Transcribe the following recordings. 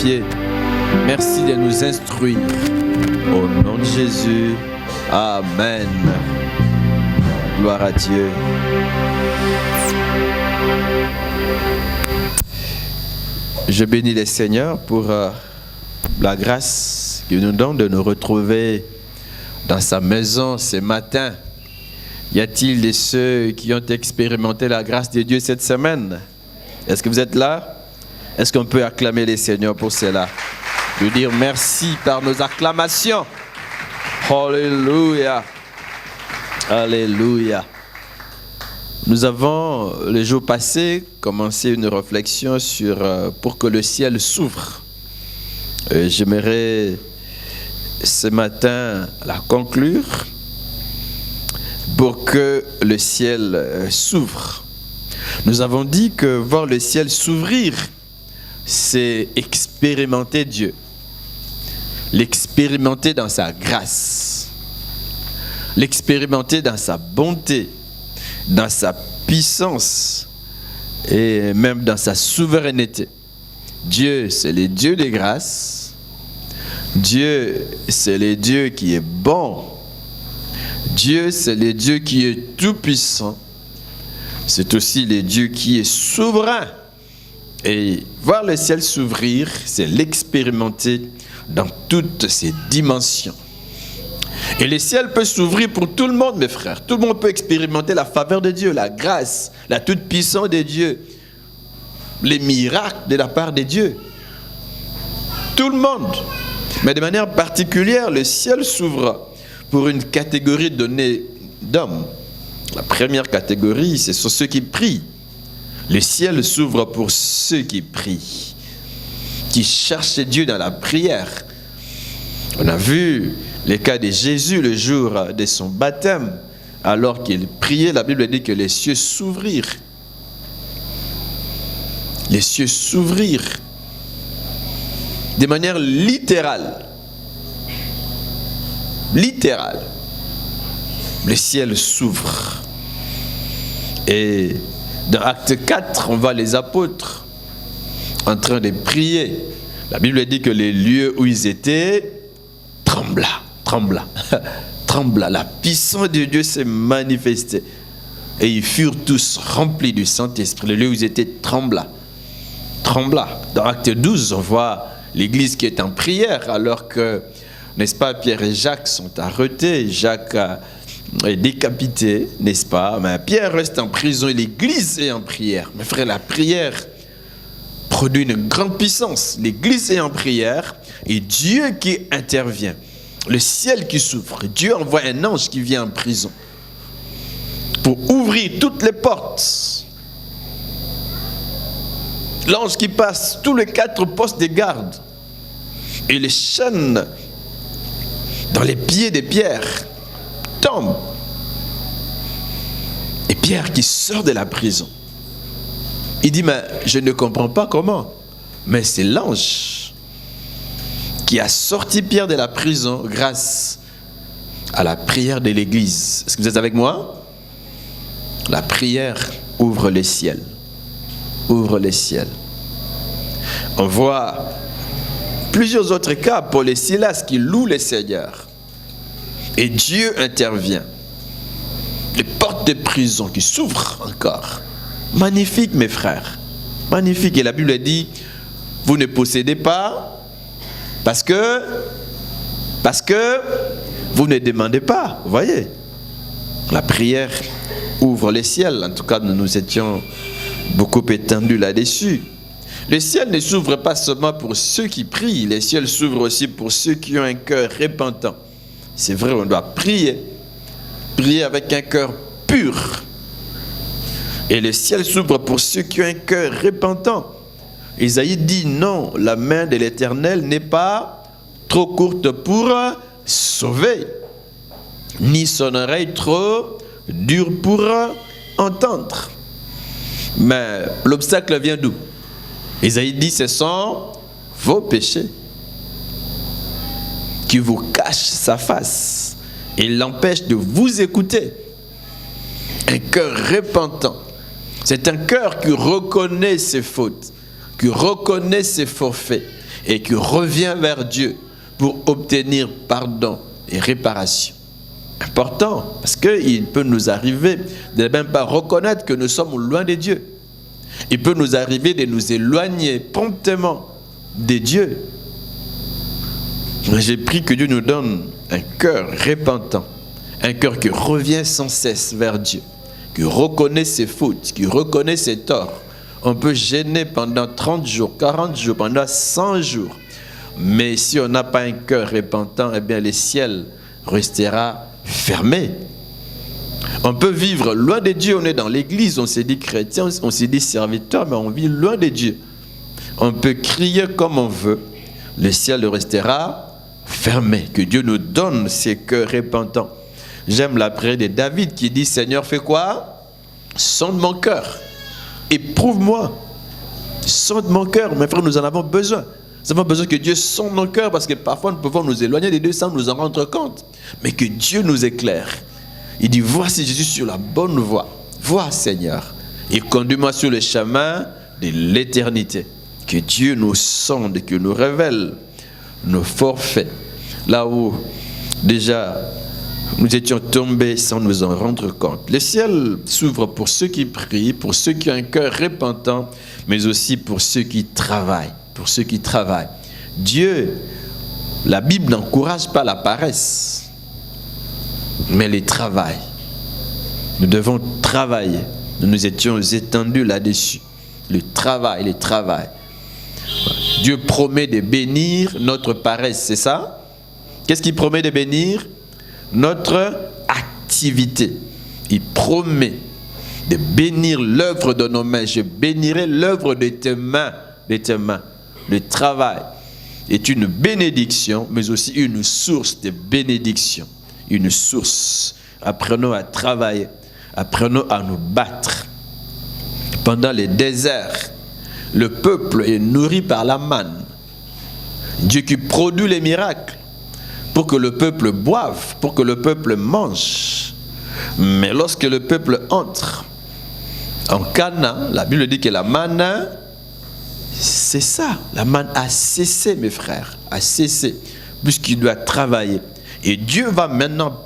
sanctifier. Merci de nous instruire. Au nom de Jésus, Amen. Gloire à Dieu. Je bénis le Seigneur pour la grâce qu'il nous donne de nous retrouver dans sa maison ce matin. Y a-t-il de ceux qui ont expérimenté la grâce de Dieu cette semaine? Est-ce que vous êtes là? Est-ce qu'on peut acclamer le Seigneur pour cela? Lui dire merci par nos acclamations. Alléluia. Alléluia. Nous avons, les jours passés, commencé une réflexion sur pour que le ciel s'ouvre. J'aimerais ce matin la conclure pour que le ciel s'ouvre. Nous avons dit que voir le ciel s'ouvrir, c'est expérimenter Dieu. L'expérimenter dans sa grâce. L'expérimenter dans sa bonté, dans sa puissance et même dans sa souveraineté. Dieu, c'est le Dieu de grâce. Dieu, c'est le Dieu qui est bon. Dieu, c'est le Dieu qui est tout-puissant. C'est aussi le Dieu qui est souverain. Et voir le ciel s'ouvrir, c'est l'expérimenter dans toutes ses dimensions. Et le ciel peut s'ouvrir pour tout le monde, mes frères. Tout le monde peut expérimenter la faveur de Dieu, la grâce, la toute-puissance de Dieu, les miracles de la part de Dieu. Tout le monde. Mais de manière particulière, le ciel s'ouvre pour une catégorie donnée d'hommes. La première catégorie, ce sont ceux qui prient. Le ciel s'ouvre pour ceux qui prient, qui cherchent Dieu dans la prière. On a vu le cas de Jésus le jour de son baptême. Alors qu'il priait, la Bible dit que les cieux s'ouvrirent. Les cieux s'ouvrirent. De manière littérale. Littérale. Le ciel s'ouvre. Et dans Acte 4, on voit les apôtres en train de prier. La Bible dit que les lieux où ils étaient trembla. La puissance de Dieu s'est manifestée. Et ils furent tous remplis du Saint-Esprit. Les lieux où ils étaient trembla. Dans Acte 12, on voit l'église qui est en prière alors que, n'est-ce pas, Pierre et Jacques sont arrêtés. Jacques est décapité, n'est-ce pas? Mais Pierre reste en prison et l'église est en prière. Mes frères, la prière produit une grande puissance. L'église est en prière et Dieu qui intervient. Le ciel qui s'ouvre. Dieu envoie un ange qui vient en prison pour ouvrir toutes les portes. L'ange qui passe tous les 4 postes de garde et les chaînes dans les pieds de Pierre tombent. Et Pierre qui sort de la prison. Il dit, mais je ne comprends pas comment. Mais c'est l'ange qui a sorti Pierre de la prison grâce à la prière de l'église. Est-ce que vous êtes avec moi? La prière ouvre le ciel. Ouvre le ciel. On voit plusieurs autres cas, Paul et Silas qui louent le Seigneur. Et Dieu intervient. Les portes de prison qui s'ouvrent encore. Magnifique, mes frères. Magnifique. Et la Bible dit, vous ne possédez pas parce que vous ne demandez pas. Vous voyez? La prière ouvre le ciel. En tout cas, nous étions beaucoup étendus là-dessus. Le ciel ne s'ouvre pas seulement pour ceux qui prient. Le ciel s'ouvre aussi pour ceux qui ont un cœur repentant. C'est vrai, on doit prier. Prier avec un cœur pur. Et le ciel s'ouvre pour ceux qui ont un cœur repentant. Isaïe dit non, la main de l'Éternel n'est pas trop courte pour sauver, ni son oreille trop dure pour entendre. Mais l'obstacle vient d'où? Isaïe dit, ce sont vos péchés qui vous cachent sa face et l'empêchent de vous écouter. Un cœur repentant, c'est un cœur qui reconnaît ses fautes, qui reconnaît ses forfaits et qui revient vers Dieu pour obtenir pardon et réparation. Important, parce qu'il peut nous arriver de ne même pas reconnaître que nous sommes loin de Dieu. Il peut nous arriver de nous éloigner promptement de Dieu. J'ai pris que Dieu nous donne un cœur repentant, un cœur qui revient sans cesse vers Dieu, qui reconnaît ses fautes, qui reconnaît ses torts. On peut gêner pendant 30 jours, 40 jours, pendant 100 jours. Mais si on n'a pas un cœur repentant, eh bien le ciel restera fermé. On peut vivre loin de Dieu, on est dans l'église, on se dit chrétien, on se dit serviteur, mais on vit loin de Dieu. On peut crier comme on veut, le ciel restera fermé. Que Dieu nous donne ces cœurs repentants. J'aime la prière de David qui dit, Seigneur, fais quoi? Sonde mon cœur, éprouve-moi, sonde mon cœur. Mes frères, nous en avons besoin. Nous avons besoin que Dieu sonde nos cœurs parce que parfois nous pouvons nous éloigner de Dieu sans nous en rendre compte. Mais que Dieu nous éclaire. Il dit, voici Jésus sur la bonne voie. Vois, Seigneur, et conduis-moi sur le chemin de l'éternité. Que Dieu nous sonde, que nous révèle nos forfaits. Là où déjà nous étions tombés sans nous en rendre compte. Le ciel s'ouvre pour ceux qui prient, pour ceux qui ont un cœur repentant, mais aussi pour ceux qui travaillent. Pour ceux qui travaillent. Dieu, la Bible n'encourage pas la paresse, mais le travail. Nous devons travailler. Nous nous étions étendus là-dessus. Le travail, le travail. Dieu promet de bénir notre paresse, c'est ça? Qu'est-ce qu'il promet de bénir? Notre activité. Il promet de bénir l'œuvre de nos mains. Je bénirai l'œuvre de tes mains, de tes mains. Le travail est une bénédiction, mais aussi une source de bénédiction. Une source. Apprenons à travailler. Apprenons à nous battre. Pendant les déserts, le peuple est nourri par la manne. Dieu qui produit les miracles pour que le peuple boive, pour que le peuple mange. Mais lorsque le peuple entre en Canaan, la Bible dit que la manne, c'est ça. La manne a cessé, mes frères, a cessé, puisqu'il doit travailler. Et Dieu va maintenant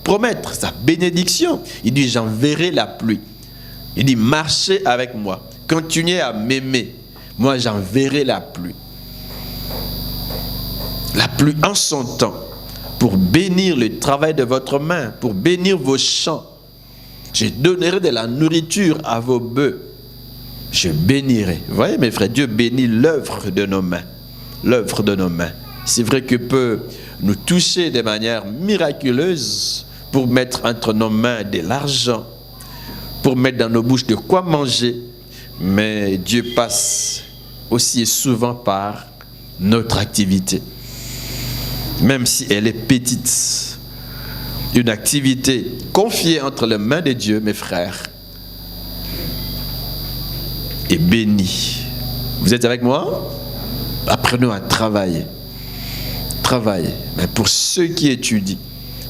promettre sa bénédiction. Il dit, j'enverrai la pluie. Il dit, marchez avec moi. Continuez à m'aimer. Moi, j'enverrai la pluie. La pluie en son temps, pour bénir le travail de votre main, pour bénir vos champs. Je donnerai de la nourriture à vos bœufs. Je bénirai. Vous voyez, mes frères, Dieu bénit l'œuvre de nos mains. L'œuvre de nos mains. C'est vrai qu'il peut nous toucher de manière miraculeuse pour mettre entre nos mains de l'argent, pour mettre dans nos bouches de quoi manger. Mais Dieu passe aussi souvent par notre activité. Même si elle est petite. Une activité confiée entre les mains de Dieu, mes frères, est bénie. Vous êtes avec moi? Apprenons à travailler. Travailler. Mais pour ceux qui étudient,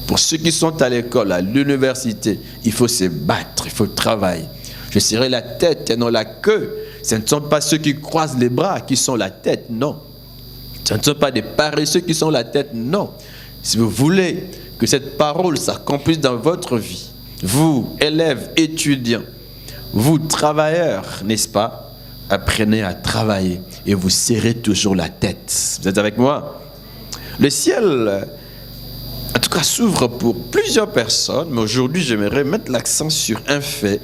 pour ceux qui sont à l'école, à l'université, il faut se battre, il faut travailler. Je serai la tête et non la queue. Ce ne sont pas ceux qui croisent les bras qui sont la tête, non. Ce ne sont pas des paresseux qui sont la tête, non. Si vous voulez que cette parole s'accomplisse dans votre vie, vous, élèves, étudiants, vous, travailleurs, n'est-ce pas, apprenez à travailler et vous serrez toujours la tête. Vous êtes avec moi? Le ciel, en tout cas, s'ouvre pour plusieurs personnes, mais aujourd'hui, j'aimerais mettre l'accent sur un fait,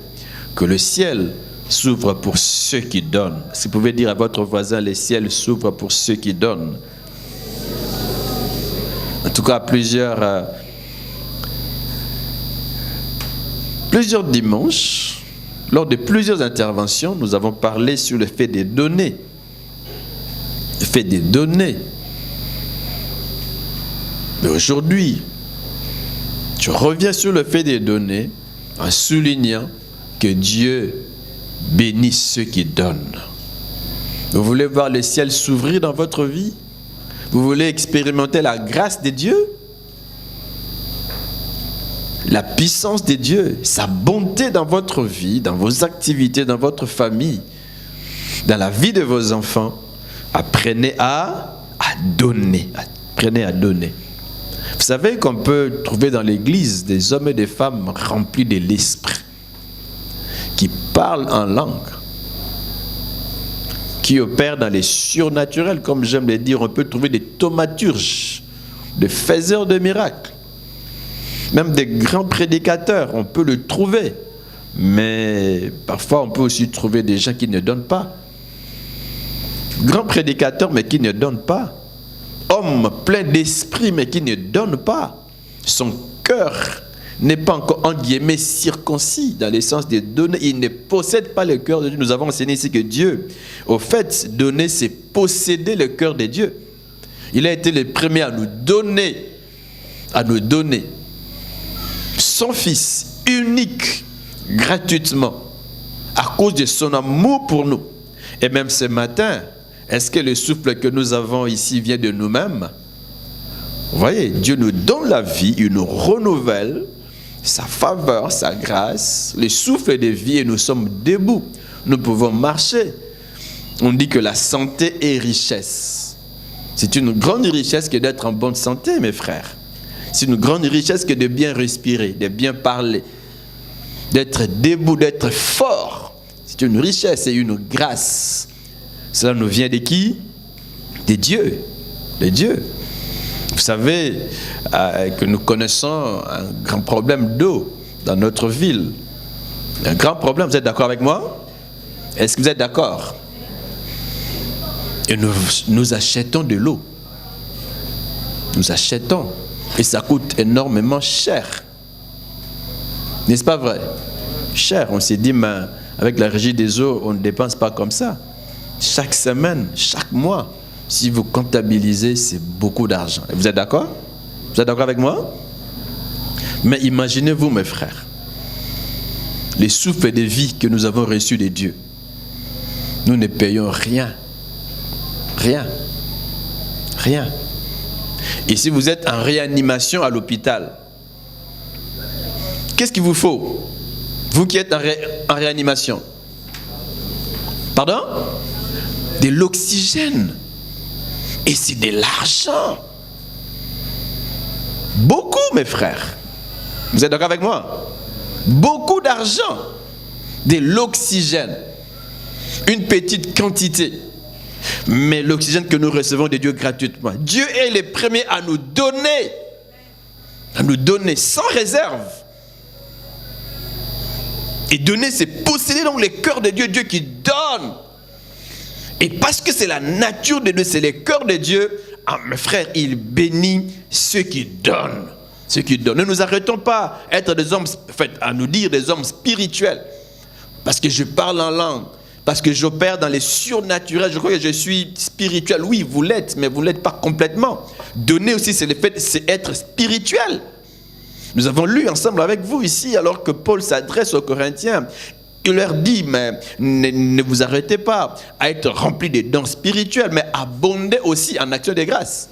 que le ciel s'ouvre pour ceux qui donnent. Si vous pouvez dire à votre voisin, le ciel s'ouvre pour ceux qui donnent. En tout cas, plusieurs dimanches, lors de plusieurs interventions, nous avons parlé sur le fait de donner. Le fait de donner. Mais aujourd'hui, je reviens sur le fait de donner en soulignant que Dieu bénit ceux qui donnent. Vous voulez voir le ciel s'ouvrir dans votre vie? Vous voulez expérimenter la grâce de Dieu? La puissance de Dieu, sa bonté dans votre vie, dans vos activités, dans votre famille, dans la vie de vos enfants? Apprenez à donner. Apprenez à donner. Vous savez qu'on peut trouver dans l'église des hommes et des femmes remplis de l'esprit, qui parlent en langue, qui opèrent dans les surnaturels, comme j'aime le dire. On peut trouver des thaumaturges, des faiseurs de miracles, même des grands prédicateurs, on peut le trouver. Mais parfois, on peut aussi trouver des gens qui ne donnent pas. Grands prédicateurs, mais qui ne donnent pas. Homme plein d'esprit, mais qui ne donne pas. Son cœur n'est pas encore, en guillemets, circoncis, dans le sens de donner. Il ne possède pas le cœur de Dieu. Nous avons enseigné ici que Dieu, au fait, donner, c'est posséder le cœur de Dieu. Il a été le premier à nous donner son Fils unique, gratuitement, à cause de son amour pour nous. Et même ce matin, est-ce que le souffle que nous avons ici vient de nous-mêmes? Vous voyez, Dieu nous donne la vie, il nous renouvelle, sa faveur, sa grâce, le souffle de vie, et nous sommes debout. Nous pouvons marcher. On dit que la santé est richesse. C'est une grande richesse que d'être en bonne santé, mes frères. C'est une grande richesse que de bien respirer, de bien parler, d'être debout, d'être fort. C'est une richesse et une grâce. Cela nous vient de qui? De Dieu. De Dieu. Vous savez que nous connaissons un grand problème d'eau dans notre ville. Un grand problème, vous êtes d'accord avec moi? Est-ce que vous êtes d'accord? Et nous achetons de l'eau. Nous achetons. Et ça coûte énormément cher. N'est-ce pas vrai? Cher. On s'est dit, mais avec la régie des eaux, on ne dépense pas comme ça. Chaque semaine, chaque mois, si vous comptabilisez, c'est beaucoup d'argent. Vous êtes d'accord? Vous êtes d'accord avec moi? Mais imaginez-vous, mes frères, les souffles de vie que nous avons reçus de Dieu. Nous ne payons rien. Rien. Rien. Et si vous êtes en réanimation à l'hôpital, qu'est-ce qu'il vous faut? Vous qui êtes en réanimation. Pardon? De l'oxygène. Et c'est de l'argent. Beaucoup, mes frères. Vous êtes d'accord avec moi? Beaucoup d'argent. De l'oxygène. Une petite quantité. Mais l'oxygène que nous recevons de Dieu gratuitement. Dieu est le premier à nous donner. À nous donner sans réserve. Et donner, c'est posséder donc le cœur de Dieu. Dieu qui donne. Et parce que c'est la nature de Dieu, c'est le cœur de Dieu, mes frères, il bénit ceux qui donnent. Ceux qui donnent. Ne nous arrêtons pas à être des hommes, à nous dire des hommes spirituels. Parce que je parle en langue. Parce que j'opère dans les surnaturels. Je crois que je suis spirituel. Oui, vous l'êtes, mais vous ne l'êtes pas complètement. Donner aussi, c'est être spirituel. Nous avons lu ensemble avec vous ici, alors que Paul s'adresse aux Corinthiens. Il leur dit, mais ne vous arrêtez pas à être remplis de dons spirituels, mais abondez aussi en action de grâce.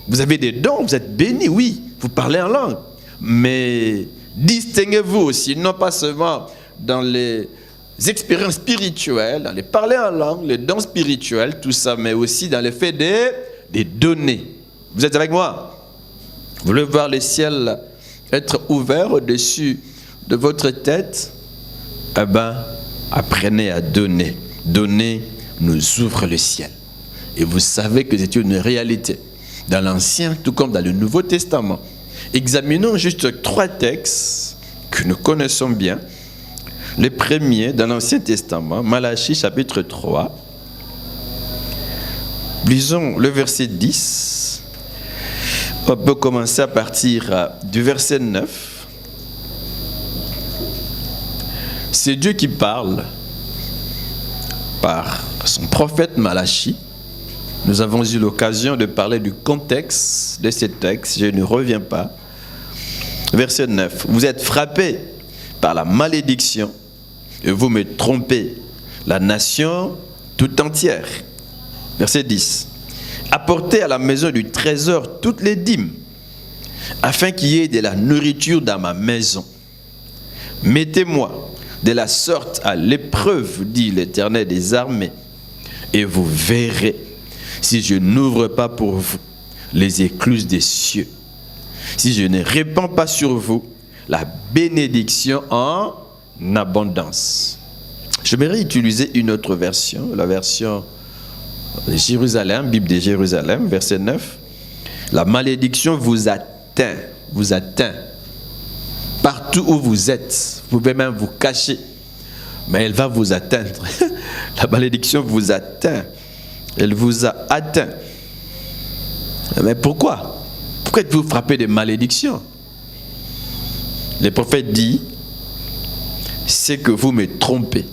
Vous avez des dons, vous êtes bénis, oui, vous parlez en langue. Mais distinguez-vous aussi, non pas seulement dans les expériences spirituelles, dans les parler en langue, les dons spirituels, tout ça, mais aussi dans le fait de donner. Vous êtes avec moi? Vous voulez voir le ciel être ouvert au-dessus de votre tête? Eh bien, apprenez à donner. Donner nous ouvre le ciel. Et vous savez que c'est une réalité. Dans l'Ancien, tout comme dans le Nouveau Testament. Examinons juste 3 textes que nous connaissons bien. Le premier, dans l'Ancien Testament, Malachie chapitre 3. Lisons le verset 10. On peut commencer à partir du verset 9. C'est Dieu qui parle par son prophète Malachie. Nous avons eu l'occasion de parler du contexte de ce texte. Je ne reviens pas. Verset 9. Vous êtes frappés par la malédiction et vous me trompez, la nation tout entière. Verset 10. Apportez à la maison du trésor toutes les dîmes, afin qu'il y ait de la nourriture dans ma maison. Mettez-moi de la sorte à l'épreuve, dit l'Éternel des armées, et vous verrez si je n'ouvre pas pour vous les écluses des cieux, si je ne répands pas sur vous la bénédiction en abondance. J'aimerais utiliser une autre version, la version de Jérusalem, Bible de Jérusalem, verset 9. La malédiction vous atteint, partout où vous êtes. Vous pouvez même vous cacher, mais elle va vous atteindre. La malédiction vous atteint, elle vous a atteint. Mais pourquoi? Pourquoi êtes-vous frappé de malédiction? Le prophète dit, c'est que vous me trompez.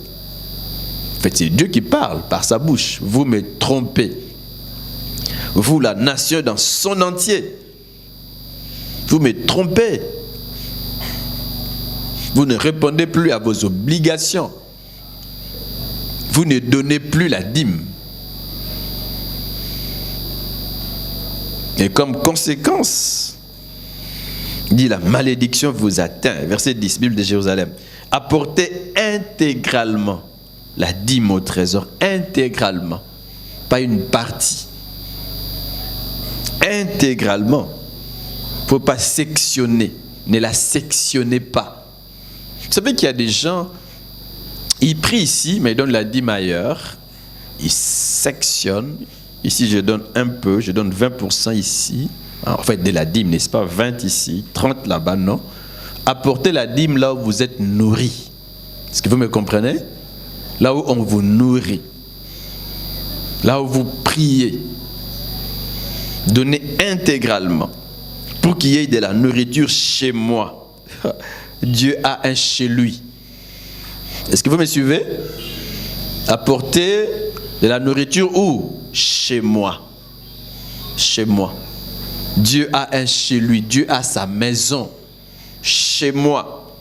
En fait, c'est Dieu qui parle par sa bouche. Vous me trompez. Vous, la nation dans son entier. Vous me trompez. Vous ne répondez plus à vos obligations. Vous ne donnez plus la dîme. Et comme conséquence, dit la malédiction vous atteint. Verset 10, Bible de Jérusalem. Apportez intégralement la dîme au trésor, intégralement, pas une partie. Intégralement. Il ne faut pas sectionner. Ne la sectionnez pas. Vous savez qu'il y a des gens, ils prient ici, mais ils donnent la dîme ailleurs. Ils sectionnent. Ici, je donne un peu, je donne 20% ici. En fait, de la dîme, n'est-ce pas? 20 ici, 30 là-bas, non? Apportez la dîme là où vous êtes nourris. Est-ce que vous me comprenez? Là où on vous nourrit. Là où vous priez. Donnez intégralement. Pour qu'il y ait de la nourriture chez moi. Dieu a un chez lui. Est-ce que vous me suivez? Apportez de la nourriture où? Chez moi. Chez moi. Dieu a un chez lui. Dieu a sa maison. Chez moi.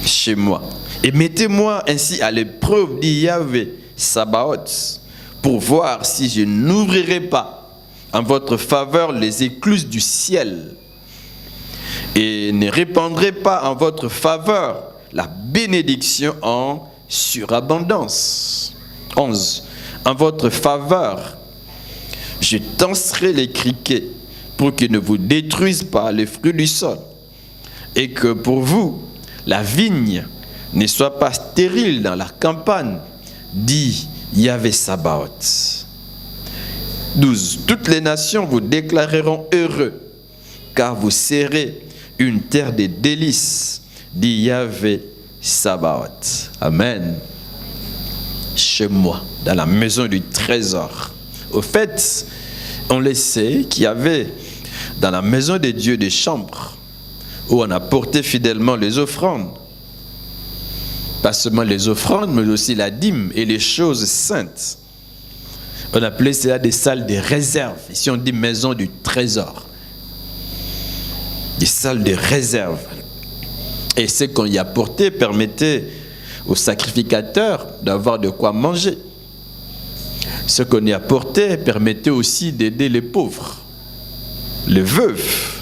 Chez moi. Et mettez-moi ainsi à l'épreuve, dit Yahvé Sabaoth, pour voir si je n'ouvrirai pas en votre faveur les écluses du ciel et ne répandrai pas en votre faveur la bénédiction en surabondance. 11. En votre faveur, je tenserai les criquets pour qu'ils ne vous détruisent pas les fruits du sol, et que pour vous, la vigne ne soit pas stérile dans la campagne, dit Yahvé Sabaoth. 12. Toutes les nations vous déclareront heureux, car vous serez une terre de délices, dit Yahvé Sabaoth. Amen. Chez moi, dans la maison du trésor. Au fait, on le sait qu'il y avait dans la maison de Dieu des chambres où on apportait fidèlement les offrandes. Pas seulement les offrandes, mais aussi la dîme et les choses saintes. On appelait cela des salles de réserve. Ici, on dit maison du trésor. Des salles de réserve. Et ce qu'on y apportait permettait aux sacrificateurs d'avoir de quoi manger. Ce qu'on y apportait permettait aussi d'aider les pauvres, les veuves.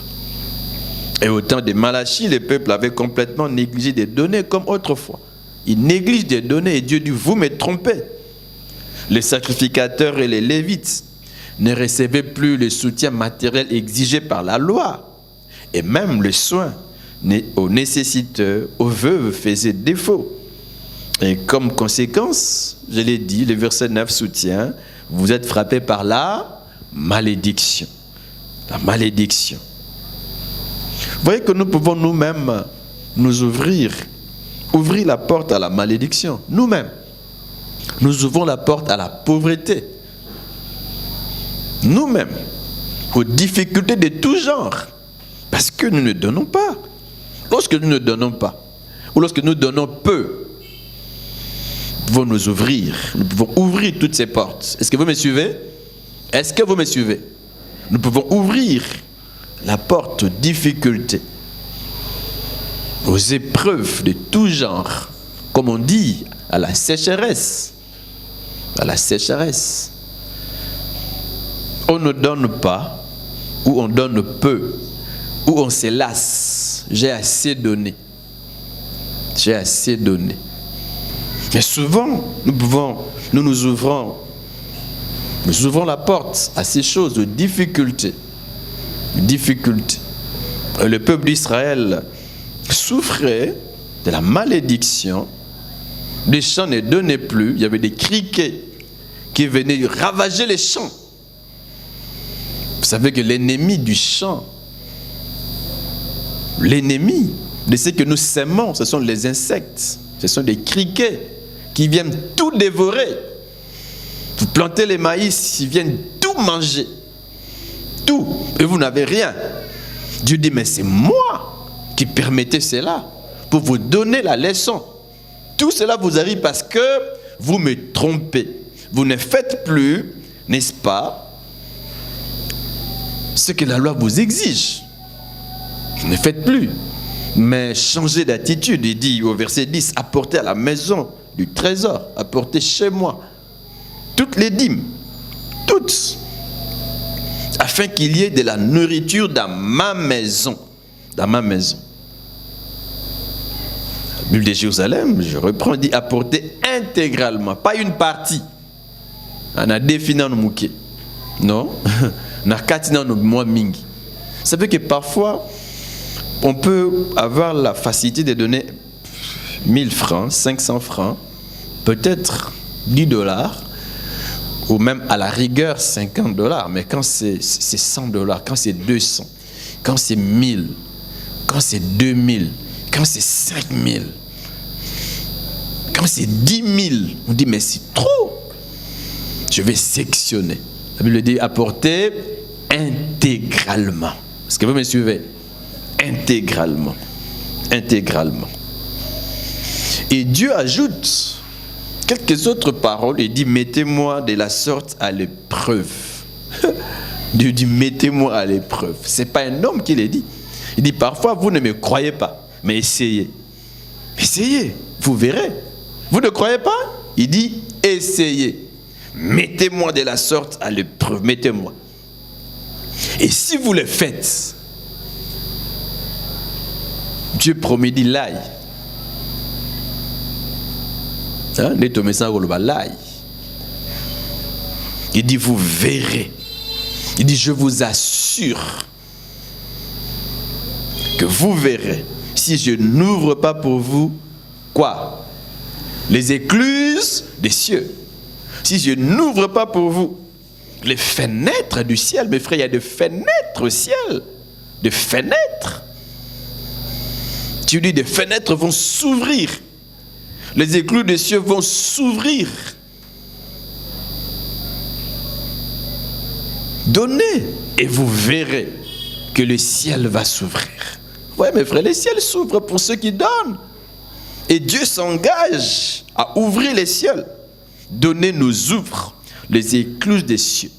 Et au temps de Malachie, le peuple avait complètement négligé de donner comme autrefois. Il néglige de donner et Dieu dit, vous me trompez. Les sacrificateurs et les lévites ne recevaient plus le soutien matériel exigé par la loi. Et même le soin aux nécessiteux, aux veuves faisaient défaut. Et comme conséquence, je l'ai dit, le verset 9 soutient, vous êtes frappés par la malédiction. La malédiction. Vous voyez que nous pouvons nous-mêmes nous ouvrir la porte à la malédiction. Nous-mêmes. Nous ouvrons la porte à la pauvreté. Nous-mêmes. Aux difficultés de tout genre. Parce que nous ne donnons pas. Lorsque nous ne donnons pas, ou lorsque nous donnons peu, nous pouvons nous ouvrir. Nous pouvons ouvrir toutes ces portes. Est-ce que vous me suivez? Est-ce que vous me suivez? Nous pouvons ouvrir la porte aux difficultés, aux épreuves de tout genre, comme on dit, à la sécheresse. À la sécheresse. On ne donne pas, ou on donne peu, ou on se lasse. J'ai assez donné. J'ai assez donné. Mais souvent, nous nous ouvrons Nous ouvrons la porte à ces choses, aux difficultés. Le peuple d'Israël souffrait de la malédiction. Les champs ne donnaient plus. Il y avait des criquets qui venaient ravager les champs. Vous savez que l'ennemi du champ, l'ennemi de ce que nous sèmons, ce sont les insectes. Ce sont des criquets qui viennent tout dévorer. Vous plantez les maïs, ils viennent tout manger. Tout. Et vous n'avez rien. Dieu dit, mais c'est moi qui permettais cela pour vous donner la leçon. Tout cela vous arrive parce que vous me trompez. Vous ne faites plus, n'est-ce pas, ce que la loi vous exige. Vous ne faites plus. Mais changez d'attitude. Il dit au verset 10, apportez à la maison du trésor, apportez chez moi toutes les dîmes, toutes, afin qu'il y ait de la nourriture dans ma maison. Dans ma maison. La Bible de Jérusalem, je reprends, dit apporter intégralement, pas une partie. On a défini nos mouké. Non, on a katina nos mois mingi. Ça veut dire que parfois, on peut avoir la facilité de donner 1000 francs, 500 francs, peut-être 10 dollars, ou même à la rigueur 50 dollars. Mais quand c'est 100 dollars, quand c'est 200, quand c'est 1000, quand c'est 2000, quand c'est 5000, quand c'est 10 000, on dit mais c'est trop. Je vais sectionner. La Bible dit apporter intégralement. Est-ce que vous me suivez? Intégralement. Intégralement. Et Dieu ajoute quelques autres paroles. Il dit mettez-moi de la sorte à l'épreuve. Dieu dit mettez-moi à l'épreuve. Ce n'est pas un homme qui l'a dit. Il dit parfois vous ne me croyez pas, mais essayez. Essayez, vous verrez. Vous ne croyez pas? Il dit essayez. Mettez-moi de la sorte à l'épreuve. Mettez-moi. Et si vous le faites, Dieu promet dit l'ail. Il dit vous verrez. Il dit je vous assure que vous verrez si je n'ouvre pas pour vous quoi? Les écluses des cieux. Si je n'ouvre pas pour vous les fenêtres du ciel, mes frères, il y a des fenêtres au ciel. Des fenêtres. Tu dis des fenêtres vont s'ouvrir. Les écluses des cieux vont s'ouvrir. Donnez et vous verrez que le ciel va s'ouvrir. Oui, mes frères, le ciel s'ouvre pour ceux qui donnent. Et Dieu s'engage à ouvrir les cieux. Donnez nous ouvre les écluses des cieux.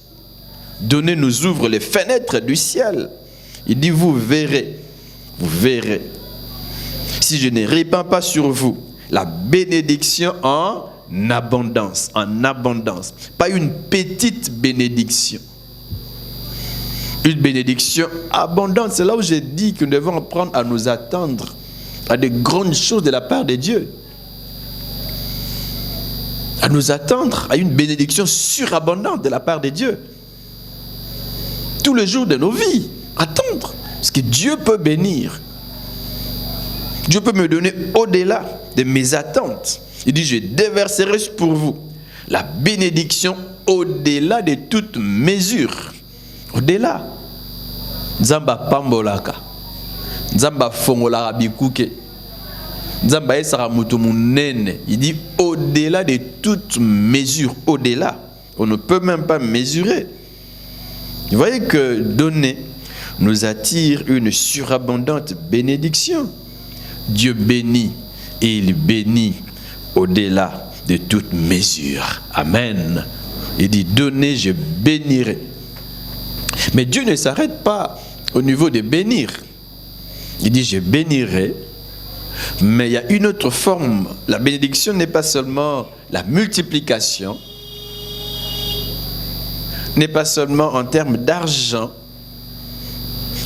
Donnez nous ouvre les fenêtres du ciel. Il dit vous verrez. Vous verrez. Si je ne répands pas sur vous la bénédiction en abondance. En abondance. Pas une petite bénédiction. Une bénédiction abondante. C'est là où j'ai dit que nous devons apprendre à nous attendre à de grandes choses de la part de Dieu. À nous attendre à une bénédiction surabondante de la part de Dieu. Tous les jours de nos vies. Attendre. Parce que Dieu peut bénir. Dieu peut me donner au-delà de mes attentes. Il dit, je déverserai pour vous la bénédiction au-delà de toute mesure. Au-delà. Nzamba pambolaka. Nzamba fongolaka bikuke. Nzamba esara mutu munene. Il dit au-delà de toute mesure. Au-delà. On ne peut même pas mesurer. Vous voyez que donner nous attire une surabondante bénédiction. Dieu bénit et il bénit au-delà de toute mesure. Amen. Il dit donner, je bénirai. Mais Dieu ne s'arrête pas au niveau de bénir. Il dit je bénirai. Mais il y a une autre forme. La bénédiction n'est pas seulement la multiplication, n'est pas seulement en termes d'argent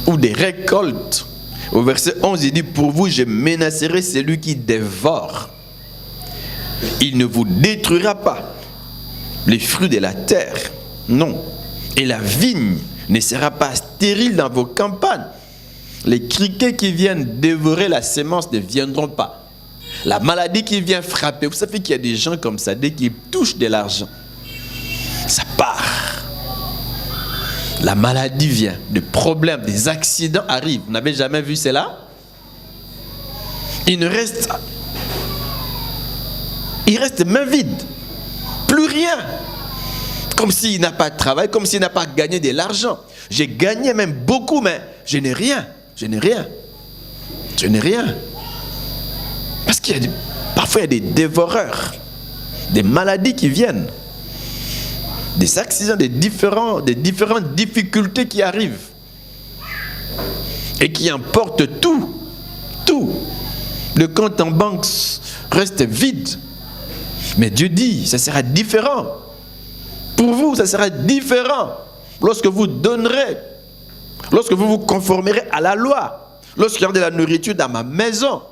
ou des récoltes. Au verset 11, il dit pour vous, je menacerai celui qui dévore. Il ne vous détruira pas les fruits de la terre. Non. Et la vigne ne sera pas stérile dans vos campagnes. Les criquets qui viennent dévorer la sémence ne viendront pas. La maladie qui vient frapper, vous savez qu'il y a des gens comme ça, dès qu'ils touchent de l'argent, ça part. La maladie vient, des problèmes, des accidents arrivent. Vous n'avez jamais vu cela? Il reste main vide. Plus rien. Comme s'il n'a pas de travail, comme s'il n'a pas gagné de l'argent. J'ai gagné même beaucoup, mais je n'ai rien. Je n'ai rien. Je n'ai rien. Parce parfois il y a des dévoreurs, des maladies qui viennent, des accidents, des différentes difficultés qui arrivent et qui emportent tout. Tout. Le compte en banque reste vide. Mais Dieu dit, ça sera différent. Pour vous, ça sera différent lorsque vous donnerez, lorsque vous vous conformerez à la loi, lorsqu'il y aura de la nourriture dans ma maison,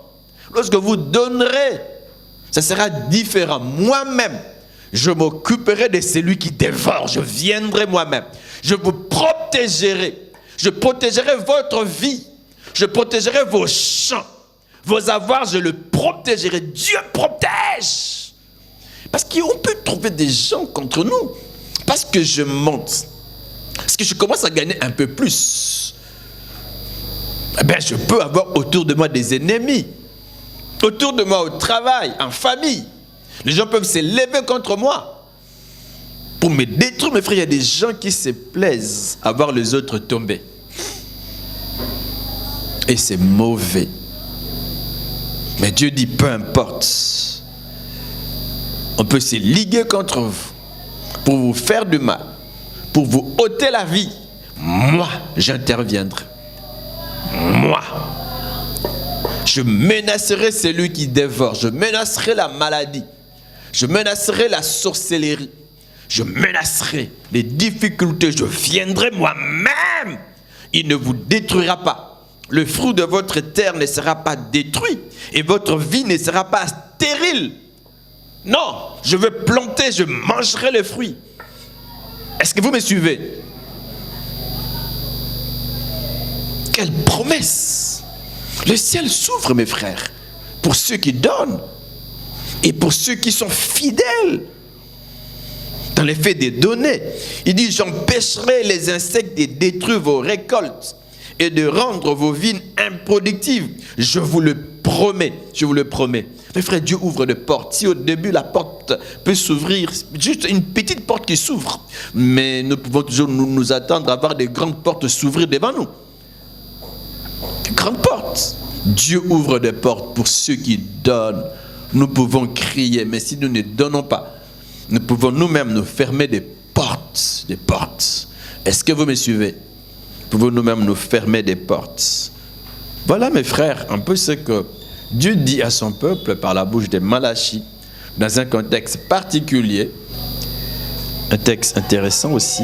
lorsque vous donnerez, ça sera différent. Moi-même, je m'occuperai de celui qui dévore. Je viendrai moi-même. Je vous protégerai. Je protégerai votre vie. Je protégerai vos champs. Vos avoirs, je le protégerai. Dieu protège. Parce qu'on peut trouver des gens contre nous. Parce que je monte. Parce que je commence à gagner un peu plus. Eh bien, je peux avoir autour de moi des ennemis. Autour de moi au travail, en famille. Les gens peuvent se lever contre moi. Pour me détruire, mes frères, il y a des gens qui se plaisent à voir les autres tomber. Et c'est mauvais. Mais Dieu dit, peu importe. On peut se liguer contre vous pour vous faire du mal, pour vous ôter la vie. Moi, j'interviendrai. Moi. Je menacerai celui qui dévore. Je menacerai la maladie. Je menacerai la sorcellerie. Je menacerai les difficultés. Je viendrai moi-même. Il ne vous détruira pas. Le fruit de votre terre ne sera pas détruit. Et votre vie ne sera pas stérile. Non, je vais planter, je mangerai les fruits. Est-ce que vous me suivez? Quelle promesse! Le ciel s'ouvre, mes frères, pour ceux qui donnent et pour ceux qui sont fidèles dans les faits des données. Il dit, j'empêcherai les insectes de détruire vos récoltes et de rendre vos vignes improductives. Je vous le promets, je vous le promets. Mes frères, Dieu ouvre des portes. Si au début la porte peut s'ouvrir, juste une petite porte qui s'ouvre, mais nous pouvons toujours nous attendre à voir des grandes portes s'ouvrir devant nous. Des grandes portes. Dieu ouvre des portes pour ceux qui donnent. Nous pouvons crier, mais si nous ne donnons pas, nous pouvons nous-mêmes nous fermer des portes. Des portes. Est-ce que vous me suivez? Nous pouvons nous-mêmes nous fermer des portes. Voilà, mes frères, un peu ce que Dieu dit à son peuple par la bouche de Malachie, dans un contexte particulier, un texte intéressant aussi.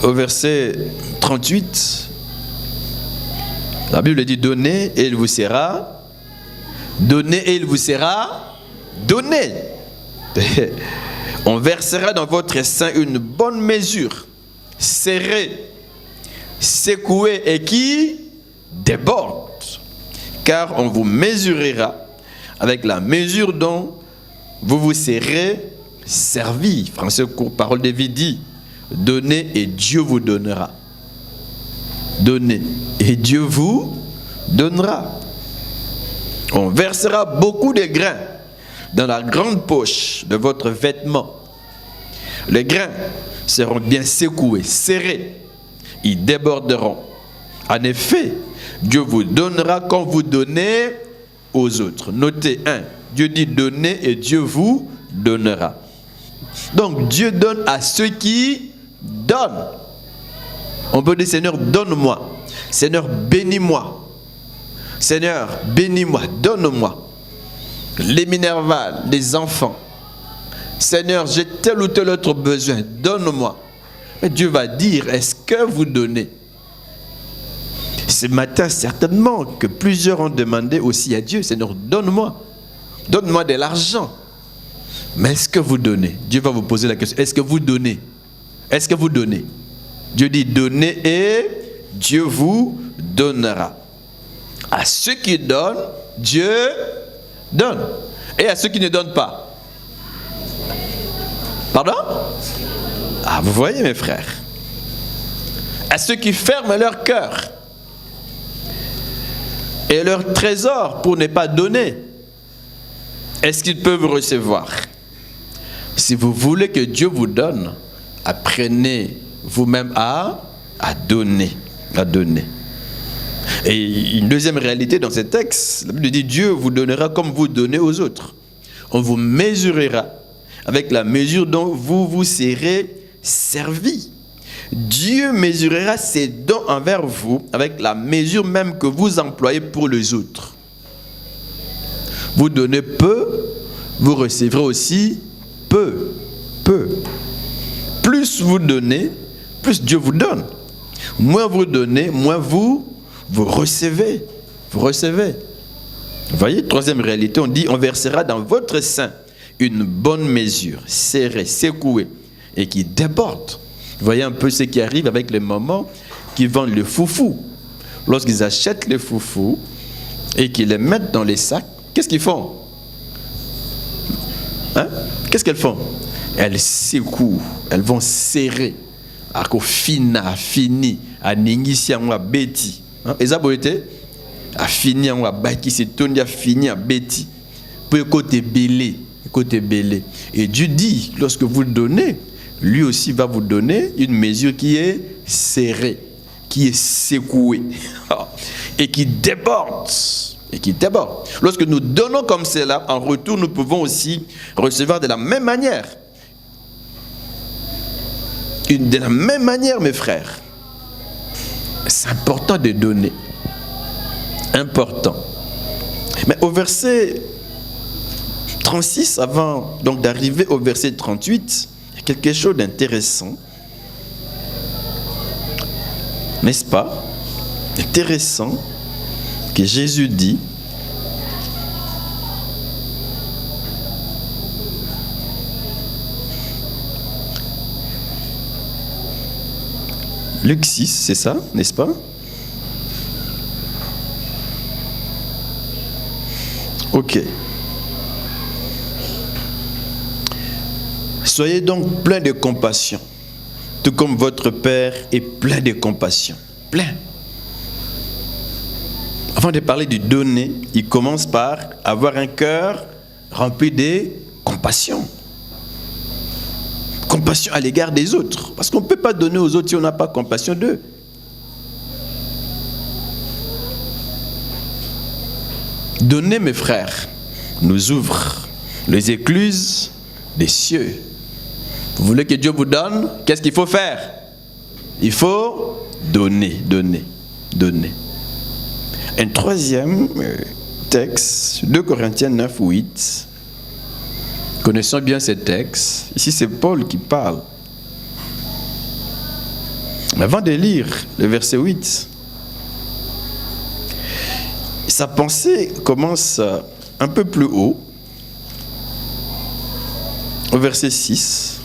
Au verset 38, la Bible dit, donnez et il vous sera donné et il vous sera donné. On versera dans votre sein une bonne mesure, serrée, secouée et qui déborde, car on vous mesurera avec la mesure dont vous vous serez servi. Français court, parole de vie dit, donnez et Dieu vous donnera. Donnez et Dieu vous donnera. On versera beaucoup de grains dans la grande poche de votre vêtement. Les grains seront bien secoués, serrés. Ils déborderont. En effet, Dieu vous donnera quand vous donnez aux autres. Notez 1. Dieu dit donnez et Dieu vous donnera. Donc Dieu donne à ceux qui donnent. On peut dire Seigneur, donne-moi. Seigneur, bénis-moi. Seigneur, bénis-moi, donne-moi. Les Minerval, les enfants. Seigneur, j'ai tel ou tel autre besoin, donne-moi. Et Dieu va dire, est-ce que vous donnez? Ce matin, certainement que plusieurs ont demandé aussi à Dieu, Seigneur, donne-moi. Donne-moi de l'argent. Mais est-ce que vous donnez? Dieu va vous poser la question. Est-ce que vous donnez? Est-ce que vous donnez? Dieu dit donnez et Dieu vous donnera. À ceux qui donnent, Dieu donne. Et à ceux qui ne donnent pas. Pardon? Ah, vous voyez mes frères. À ceux qui ferment leur cœur et leur trésor pour ne pas donner, est-ce qu'ils peuvent recevoir? Si vous voulez que Dieu vous donne, apprenez vous-même à donner. À donner. Et une deuxième réalité dans ce texte, la Bible dit Dieu vous donnera comme vous donnez aux autres. On vous mesurera avec la mesure dont vous vous serez servi. Dieu mesurera ses dons envers vous avec la mesure même que vous employez pour les autres. Vous donnez peu, vous recevrez aussi peu. Peu. Plus vous donnez, plus Dieu vous donne. Moins vous donnez, moins vous recevez. Vous recevez. Vous voyez, troisième réalité, on dit on versera dans votre sein une bonne mesure, serrée, secouée et qui déborde. Vous voyez un peu ce qui arrive avec les mamans qui vendent le foufou. Lorsqu'ils achètent les foufous et qu'ils les mettent dans les sacs, qu'est-ce qu'ils font? Hein? Qu'est-ce qu'elles font? Elles secouent, elles vont serrer. Ako fina, fini, a ningisi a beti. Eza boete? A fini a baki, c'est tourné a fini a beti. Pour côté belé, côté belé. Et Dieu dit, lorsque vous donnez, lui aussi va vous donner une mesure qui est serrée, qui est secouée et qui déborde. Et qui déborde. Lorsque nous donnons comme cela, en retour, nous pouvons aussi recevoir de la même manière. De la même manière, mes frères. C'est important de donner. Important. Mais au verset 36, avant donc d'arriver au verset 38, il y a quelque chose d'intéressant. N'est-ce pas? Intéressant que Jésus dit. Luc 6, c'est ça, n'est-ce pas? Ok. Soyez donc pleins de compassion, tout comme votre Père est plein de compassion. Plein. Avant de parler du donner, il commence par avoir un cœur rempli de compassion. Compassion à l'égard des autres. Parce qu'on ne peut pas donner aux autres si on n'a pas compassion d'eux. Donner, mes frères, nous ouvre les écluses des cieux. Vous voulez que Dieu vous donne? Qu'est-ce qu'il faut faire? Il faut donner, donner, donner. Un troisième texte, 2 Corinthiens 9, 8. Connaissons bien ce texte. Ici, c'est Paul qui parle. Mais avant de lire le verset 8, sa pensée commence un peu plus haut, au verset 6,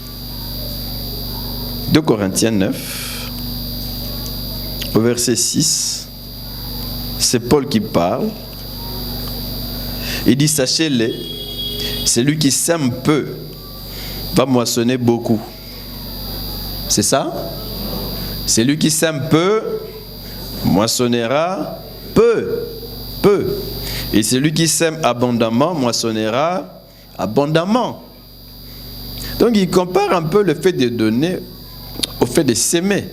2 Corinthiens 9, au verset 6, c'est Paul qui parle. Il dit, sachez-le, celui qui sème peu va moissonner beaucoup. C'est ça? Celui qui sème peu moissonnera peu. Peu. Et celui qui sème abondamment moissonnera abondamment. Donc il compare un peu le fait de donner au fait de s'aimer.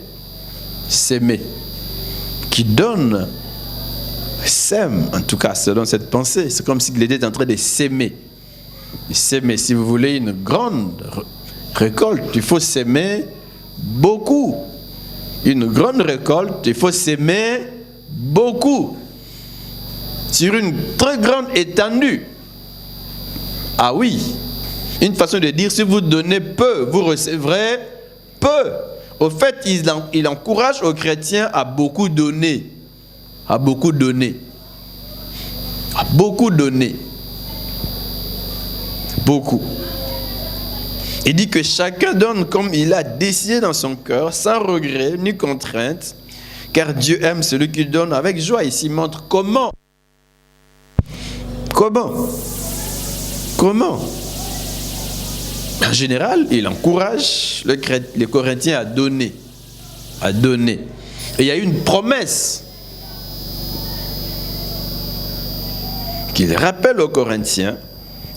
S'aimer. Qui donne, sème, en tout cas selon cette pensée. C'est comme s'il était en train de s'aimer. S'aimer, si vous voulez une grande récolte, il faut s'aimer beaucoup. Une grande récolte, il faut s'aimer beaucoup. Sur une très grande étendue. Ah oui, une façon de dire, si vous donnez peu, vous recevrez peu. Au fait, il encourage aux chrétiens à beaucoup donner. À beaucoup donner. À beaucoup donner. Beaucoup. Il dit que chacun donne comme il a décidé dans son cœur, sans regret ni contrainte, car Dieu aime celui qui donne avec joie. Ici, il montre comment. En général, il encourage les Corinthiens à donner. Et il y a une promesse qu'il rappelle aux Corinthiens.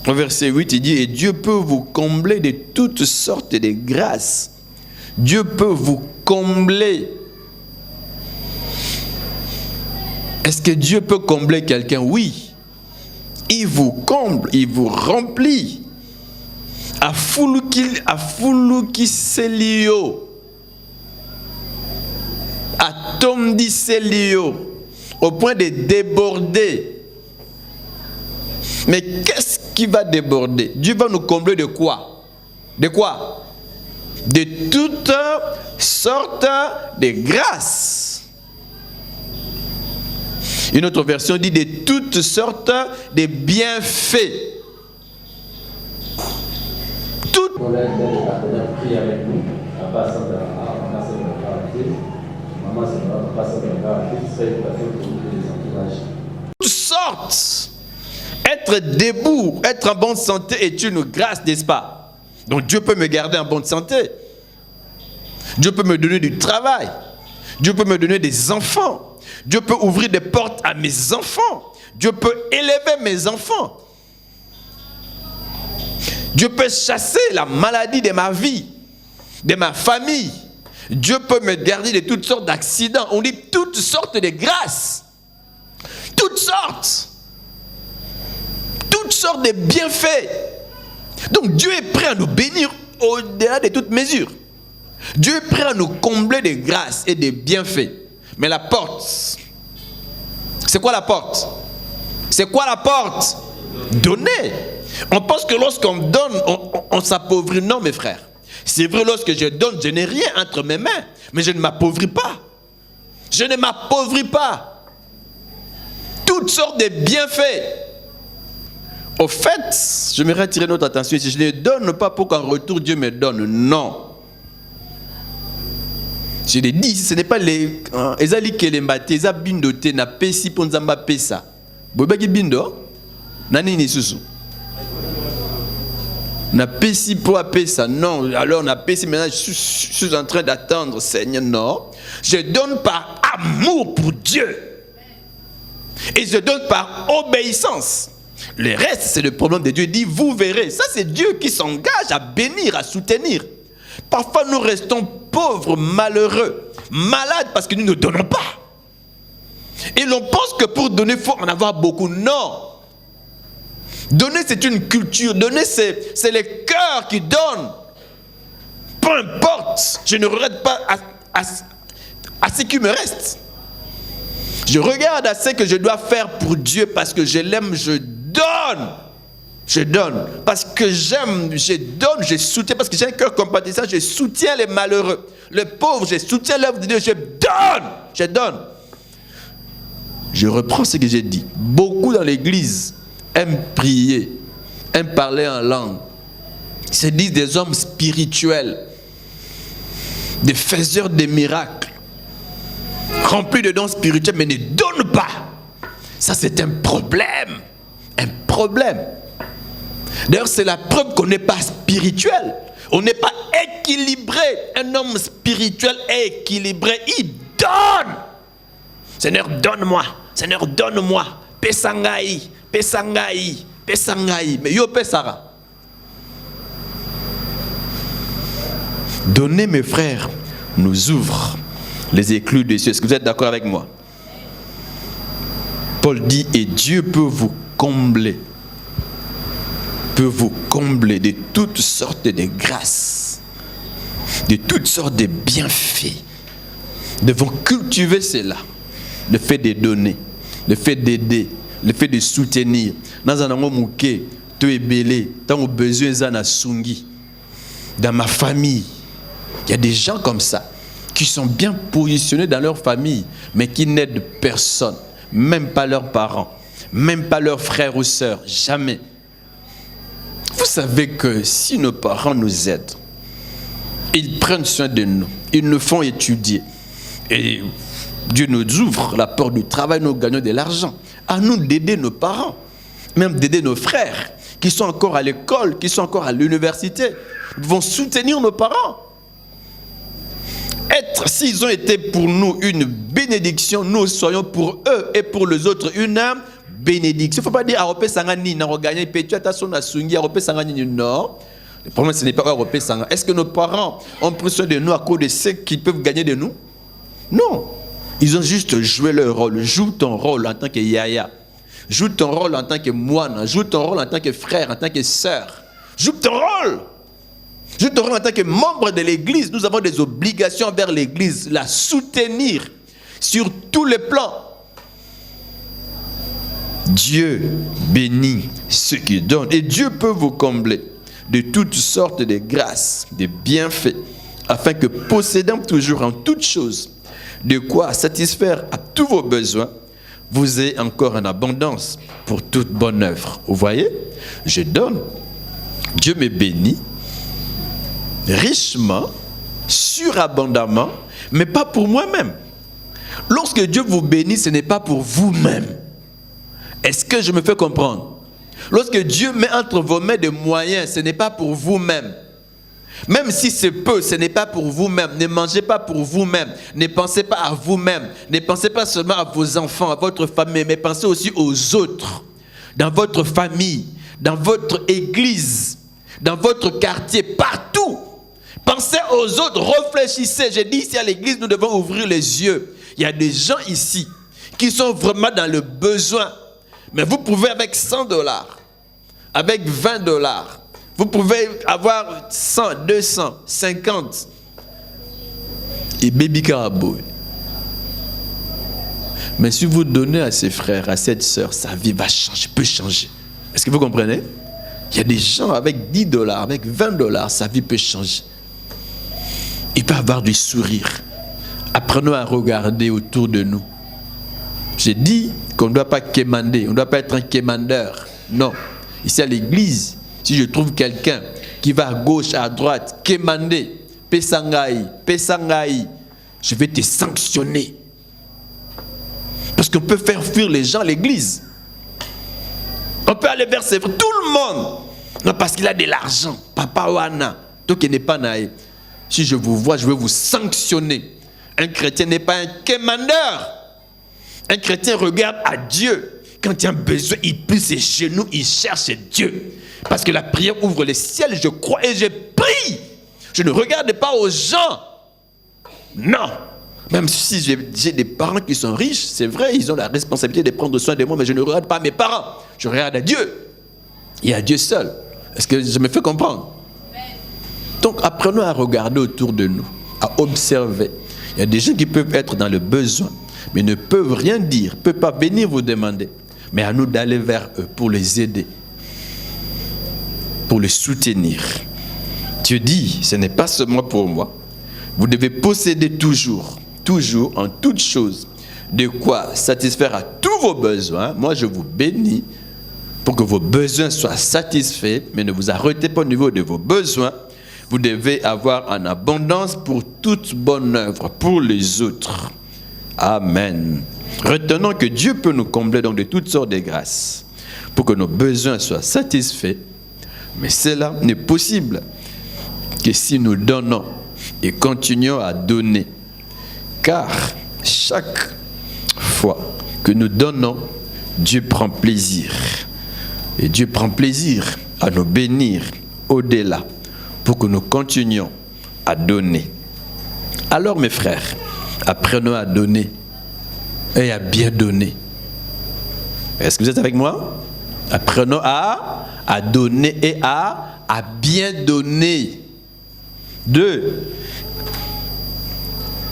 Au verset 8, il dit, et Dieu peut vous combler de toutes sortes de grâces. Dieu peut vous combler. Est-ce que Dieu peut combler quelqu'un? Oui. Il vous comble, il vous remplit. A fuluki selio. A tomdi selio. Au point de déborder. Mais qu'est-ce qui va déborder? Dieu va nous combler de quoi? De quoi? De toutes sortes de grâces. Une autre version dit de toutes sortes de bienfaits. Toutes sortes. Être debout, être en bonne santé est une grâce, n'est-ce pas? Donc Dieu peut me garder en bonne santé. Dieu peut me donner du travail. Dieu peut me donner des enfants. Dieu peut ouvrir des portes à mes enfants. Dieu peut élever mes enfants. Dieu peut chasser la maladie de ma vie, de ma famille. Dieu peut me garder de toutes sortes d'accidents. On dit toutes sortes de grâces. Toutes sortes. Toutes sortes de bienfaits. Donc Dieu est prêt à nous bénir au-delà de toute mesure. Dieu est prêt à nous combler de grâces et de bienfaits. Mais la porte, c'est quoi la porte? C'est quoi la porte? Donner. On pense que lorsqu'on donne, on s'appauvrit. Non, mes frères. C'est vrai, lorsque je donne, je n'ai rien entre mes mains. Mais je ne m'appauvris pas. Je ne m'appauvris pas. Toutes sortes de bienfaits. Au fait, je me attirer notre attention. Si je ne donne pas pour qu'en retour Dieu me donne, non. Je l'ai dit, ce n'est pas les ezali kelembate, eza bindo te na pesi ponzamba pesa. Bobaki bindo nani ni susu. Na pesi pour pesa, non. Alors na pesi maintenant je suis en train d'attendre, Seigneur, non. Je donne par amour pour Dieu. Et je donne par obéissance. Le reste, c'est le problème de Dieu. Il dit, vous verrez. Ça, c'est Dieu qui s'engage à bénir, à soutenir. Parfois, nous restons pauvres, malheureux, malades parce que nous ne donnons pas. Et l'on pense que pour donner, il faut en avoir beaucoup. Non. Donner, c'est une culture. Donner, c'est le cœur qui donne. Peu importe, je ne regrette pas à ce qui me reste. Je regarde à ce que je dois faire pour Dieu parce que je l'aime, je donne. Je donne. Parce que j'aime, je donne, je soutiens. Parce que j'ai un cœur compatissant, je soutiens les malheureux. Les pauvres, je soutiens l'œuvre de Dieu, je donne. Je donne. Je reprends ce que j'ai dit. Beaucoup dans l'église aiment prier, aiment parler en langue. Ils se disent des hommes spirituels, des faiseurs de miracles, remplis de dons spirituels, mais ne donnent pas. Ça, c'est un problème. Un problème. D'ailleurs, c'est la preuve qu'on n'est pas spirituel. On n'est pas équilibré. Un homme spirituel est équilibré. Il donne. Seigneur, donne-moi. Seigneur, donne-moi. Pesangaï, pesangaï, pesangaï. Mais yo pesara. Donner, mes frères, nous ouvre les éclus des cieux. Est-ce que vous êtes d'accord avec moi? Paul dit, et Dieu peut vous combler. Peut vous combler de toutes sortes de grâces, de toutes sortes de bienfaits. Nous devons cultiver cela. Le fait de donner, le fait d'aider, le fait de soutenir. Dans un endroit mouké, tu es belé, tu as besoin de sungi. Dans ma famille, il y a des gens comme ça qui sont bien positionnés dans leur famille, mais qui n'aident personne, même pas leurs parents, même pas leurs frères ou sœurs, jamais. Vous savez que si nos parents nous aident, ils prennent soin de nous, ils nous font étudier, et Dieu nous ouvre la porte du travail, nous gagnons de l'argent. À nous d'aider nos parents, même d'aider nos frères qui sont encore à l'école, qui sont encore à l'université. Nous devons soutenir nos parents. S'ils ont été pour nous une bénédiction, nous soyons pour eux et pour les autres une bénédiction. Il ne faut pas dire Aropé Sangani, non. Le problème, ce n'est pas Aropé Sangani. Est-ce que nos parents ont pris soin de nous à cause de ce qu'ils peuvent gagner de nous? Non. Ils ont juste joué leur rôle. Joue ton rôle en tant que yaya. Joue ton rôle en tant que moine. Joue ton rôle en tant que frère, en tant que sœur. Joue ton rôle. Joue ton rôle en tant que membre de l'Église. Nous avons des obligations envers l'Église. La soutenir sur tous les plans. Dieu bénit ceux qui donnent. Et Dieu peut vous combler de toutes sortes de grâces, de bienfaits, afin que possédant toujours en toutes choses de quoi satisfaire à tous vos besoins, vous ayez encore en abondance pour toute bonne œuvre. Vous voyez, je donne, Dieu me bénit richement, surabondamment, mais pas pour moi-même. Lorsque Dieu vous bénit, ce n'est pas pour vous-même. Est-ce que je me fais comprendre? Lorsque Dieu met entre vos mains des moyens, ce n'est pas pour vous-même. Même si c'est peu, ce n'est pas pour vous-même. Ne mangez pas pour vous-même. Ne pensez pas à vous-même. Ne pensez pas seulement à vos enfants, à votre famille, mais pensez aussi aux autres. Dans votre famille, dans votre église, dans votre quartier, partout. Pensez aux autres, réfléchissez. J'ai dit ici à l'église, nous devons ouvrir les yeux. Il y a des gens ici qui sont vraiment dans le besoin. Mais vous pouvez avec $100, avec $20, vous pouvez avoir 100, 200, 50. Et baby carabo. Mais si vous donnez à ses frères, à cette sœur, sa vie va changer, peut changer. Est-ce que vous comprenez? Il y a des gens avec $10, avec $20, sa vie peut changer. Il peut avoir du sourire. Apprenons à regarder autour de nous. J'ai dit qu'on ne doit pas quémander, on ne doit pas être un quémandeur. Non. Ici à l'église, si je trouve quelqu'un qui va à gauche, à droite, quémander, pesangaï, je vais te sanctionner. Parce qu'on peut faire fuir les gens à l'église. On peut aller vers tout le monde. Non, parce qu'il a de l'argent. Papa Wana. Donc il n'est pas naïf. Si je vous vois, je vais vous sanctionner. Un chrétien n'est pas un quémandeur. Un chrétien regarde à Dieu. Quand il y a un besoin, il plie ses genoux, il cherche Dieu. Parce que la prière ouvre les ciels, je crois et je prie. Je ne regarde pas aux gens. Non. Même si j'ai des parents qui sont riches, c'est vrai, ils ont la responsabilité de prendre soin de moi, mais je ne regarde pas mes parents. Je regarde à Dieu. Et à Dieu seul. Est-ce que je me fais comprendre? Donc apprenons à regarder autour de nous, à observer. Il y a des gens qui peuvent être dans le besoin, mais ne peuvent rien dire, ne peuvent pas venir vous demander. Mais à nous d'aller vers eux pour les aider, pour les soutenir. Dieu dit, ce n'est pas seulement pour moi. Vous devez posséder toujours, en toutes choses, de quoi satisfaire à tous vos besoins. Moi, je vous bénis pour que vos besoins soient satisfaits, mais ne vous arrêtez pas au niveau de vos besoins. Vous devez avoir en abondance pour toute bonne œuvre, pour les autres. Amen. Retenons que Dieu peut nous combler donc de toutes sortes de grâces pour que nos besoins soient satisfaits. Mais cela n'est possible que si nous donnons et continuons à donner. Car chaque fois que nous donnons, Dieu prend plaisir. Et Dieu prend plaisir à nous bénir au-delà pour que nous continuions à donner. Alors mes frères, apprenons à donner et à bien donner. Est-ce que vous êtes avec moi? Apprenons à donner et à bien donner. 2.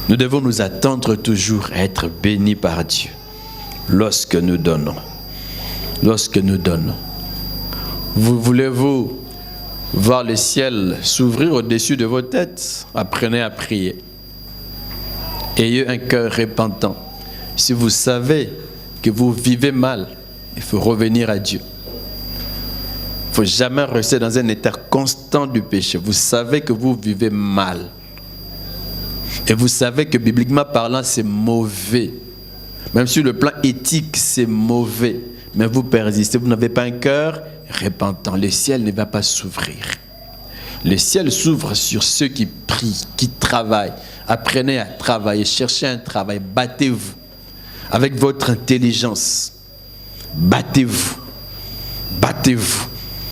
Nous devons nous attendre toujours à être bénis par Dieu lorsque nous donnons. Lorsque nous donnons. Voulez-vous voir le ciel s'ouvrir au-dessus de vos têtes? Apprenez à prier. Ayez un cœur repentant. Si vous savez que vous vivez mal, il faut revenir à Dieu. faut jamais rester dans un état constant du péché. Vous savez que vous vivez mal. Et vous savez que bibliquement parlant, c'est mauvais. Même sur le plan éthique, c'est mauvais. Mais vous persistez, vous n'avez pas un cœur repentant. Le ciel ne va pas s'ouvrir. Le ciel s'ouvre sur ceux qui prient, qui travaillent. Apprenez à travailler, cherchez un travail, battez-vous. Avec votre intelligence, battez-vous. Battez-vous.